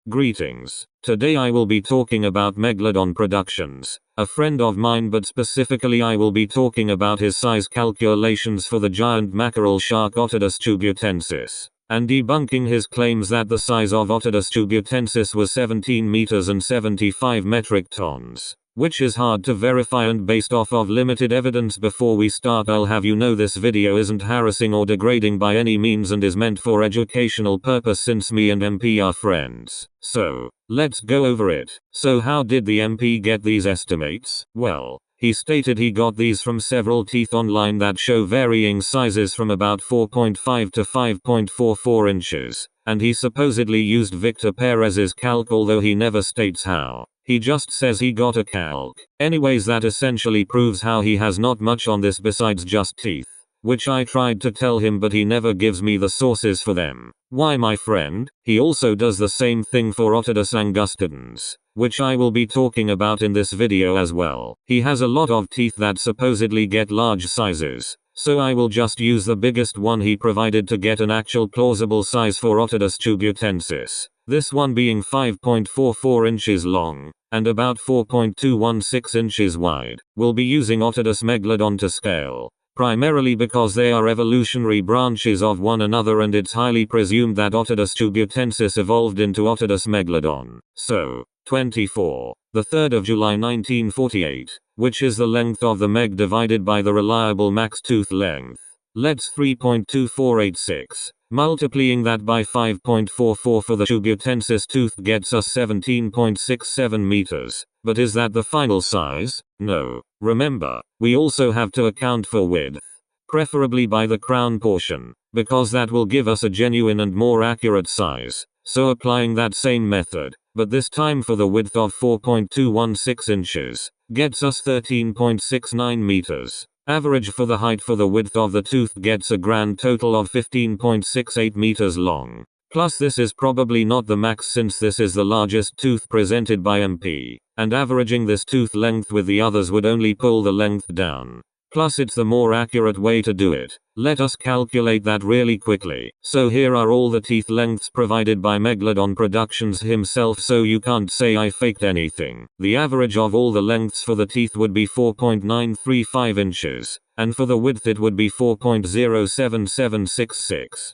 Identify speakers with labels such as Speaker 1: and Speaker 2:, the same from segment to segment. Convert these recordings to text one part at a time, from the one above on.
Speaker 1: Greetings. Today I will be talking about Megalodon Productions, a friend of mine, but specifically I will be talking about his size calculations for the giant mackerel shark Otodus Chubutensis, and debunking his claims that the size of Otodus Chubutensis was 17 meters and 75 metric tons, which is hard to verify and based off of limited evidence. Before we start, I'll have you know this video isn't harassing or degrading by any means and is meant for educational purpose since me and MP are friends. So, let's go over it. So how did the MP get these estimates? Well, he stated he got these from several teeth online that show varying sizes from about 4.5 to 5.44 inches, and he supposedly used Victor Perez's calc, although he never states how. He just says he got a calc. Anyways, that essentially proves how he has not much on this besides just teeth, which I tried to tell him but he never gives me the sources for them. Why, my friend? He also does the same thing for Otodus angustidens, which I will be talking about in this video as well. He has a lot of teeth that supposedly get large sizes, so I will just use the biggest one he provided to get an actual plausible size for Otodus Chubutensis. This one being 5.44 inches long, and about 4.216 inches wide. We'll be using Otodus Megalodon to scale, primarily because they are evolutionary branches of one another and it's highly presumed that Otodus Chubutensis evolved into Otodus Megalodon. So, 24. The 3rd of July 1948, which is the length of the Meg divided by the reliable max tooth length. Let's 3.2486. Multiplying that by 5.44 for the Chubutensis tooth gets us 17.67 meters. But is that the final size? No. Remember, we also have to account for width, preferably by the crown portion, because that will give us a genuine and more accurate size. So applying that same method, but this time for the width of 4.216 inches, gets us 13.69 meters. Average for the height for the width of the tooth gets a grand total of 15.68 meters long. Plus this is probably not the max since this is the largest tooth presented by MP, and averaging this tooth length with the others would only pull the length down. Plus it's the more accurate way to do it. Let us calculate that really quickly. So here are all the teeth lengths provided by Megalodon Productions himself, so you can't say I faked anything. The average of all the lengths for the teeth would be 4.935 inches, and for the width it would be 4.07766.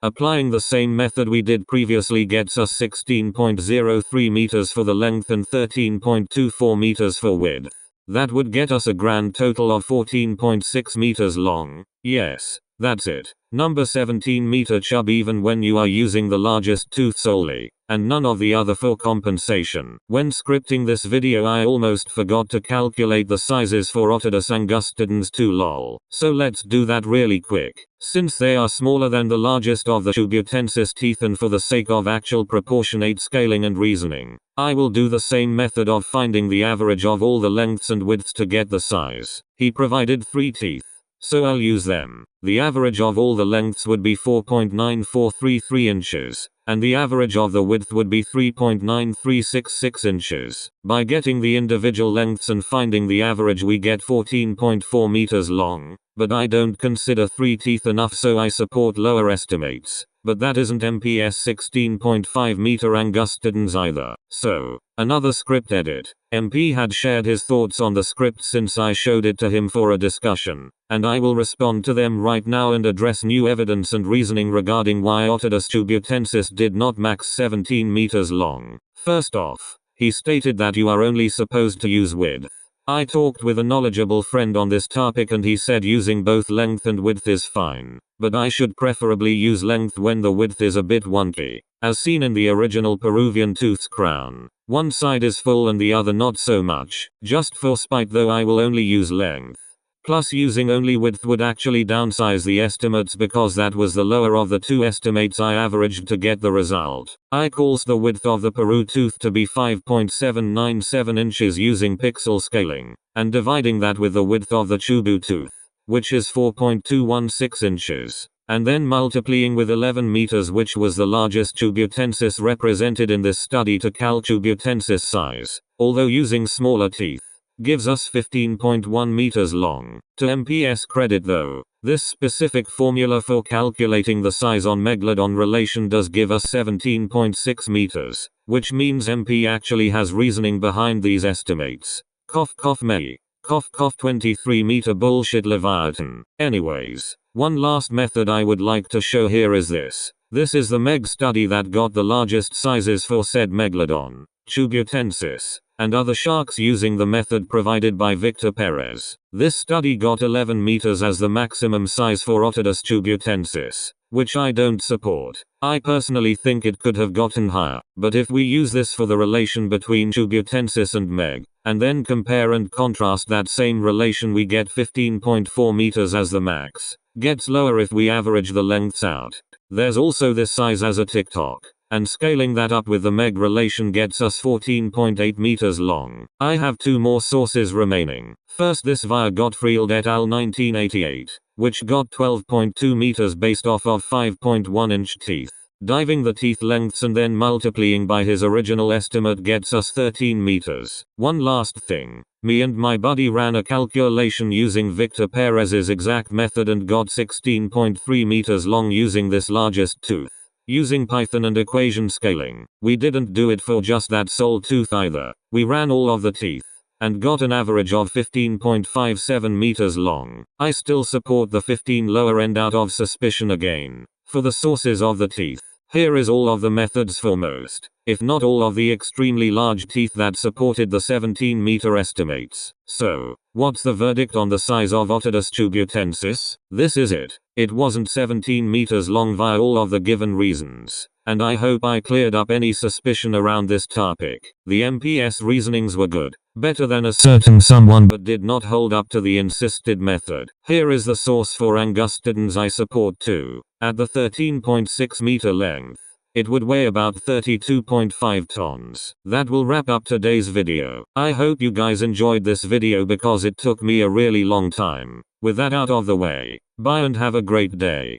Speaker 1: Applying the same method we did previously gets us 16.03 meters for the length and 13.24 meters for width. That would get us a grand total of 14.6 meters long. Yes, that's it. Number 17 meter chub even when you are using the largest tooth solely, and none of the other for compensation. When scripting this video I almost forgot to calculate the sizes for Otodus angustidens too, lol. So let's do that really quick. Since they are smaller than the largest of the Chubutensis teeth and for the sake of actual proportionate scaling and reasoning, I will do the same method of finding the average of all the lengths and widths to get the size. He provided 3 teeth, so I'll use them. The average of all the lengths would be 4.9433 inches, and the average of the width would be 3.9366 inches. By getting the individual lengths and finding the average we get 14.4 meters long, but I don't consider 3 teeth enough, so I support lower estimates. But that isn't MPS 16.5 meter angustidens either. So, another script edit. MP had shared his thoughts on the script since I showed it to him for a discussion, and I will respond to them right now and address new evidence and reasoning regarding why Otodus Chubutensis did not max 17 meters long. First off, he stated that you are only supposed to use width. I talked with a knowledgeable friend on this topic and he said using both length and width is fine, but I should preferably use length when the width is a bit wonky, as seen in the original Peruvian tooth's crown. One side is full and the other not so much. Just for spite though I will only use length. Plus using only width would actually downsize the estimates because that was the lower of the 2 estimates I averaged to get the result. I calls the width of the Peru tooth to be 5.797 inches using pixel scaling, and dividing that with the width of the Chubu tooth, which is 4.216 inches, and then multiplying with 11 meters, which was the largest Chubutensis represented in this study, to cal Chubutensis size, although using smaller teeth, gives us 15.1 meters long. To MPS credit though, This specific formula for calculating the size on Megalodon relation does give us 17.6 meters, which means MP actually has reasoning behind these estimates. Cough cough me. Cough cough 23 meter bullshit Livyatan. Anyways, one last method I would like to show here is this. This is the Meg study that got the largest sizes for said Megalodon, Chubutensis, and other sharks using the method provided by Victor Perez. This study got 11 meters as the maximum size for Otodus Chubutensis, which I don't support. I personally think it could have gotten higher, but if we use this for the relation between Chubutensis and Meg, and then compare and contrast that same relation, we get 15.4 meters as the max. Gets lower if we average the lengths out. There's also this size as a TikTok, and scaling that up with the Meg relation gets us 14.8 meters long. I have two more sources remaining. First, this via Gottfried et al. 1988, which got 12.2 meters based off of 5.1-inch teeth. Diving the teeth lengths and then multiplying by his original estimate gets us 13 meters. One last thing. Me and my buddy ran a calculation using Victor Perez's exact method and got 16.3 meters long using this largest tooth. Using Python and equation scaling. We didn't do it for just that sole tooth either. We ran all of the teeth, and got an average of 15.57 meters long. I still support the 15 lower end out of suspicion again. For the sources of the teeth, here is all of the methods for most, if not all of the extremely large teeth that supported the 17 meter estimates. So, what's the verdict on the size of Otodus Chubutensis? This is it. It wasn't 17 meters long via all of the given reasons, and I hope I cleared up any suspicion around this topic. The MPS reasonings were good, better than a certain someone, but did not hold up to the insisted method. Here is the source for Angustodons I support too. At the 13.6 meter length, it would weigh about 32.5 tons. That will wrap up today's video. I hope you guys enjoyed this video because it took me a really long time. With that out of the way, bye and have a great day.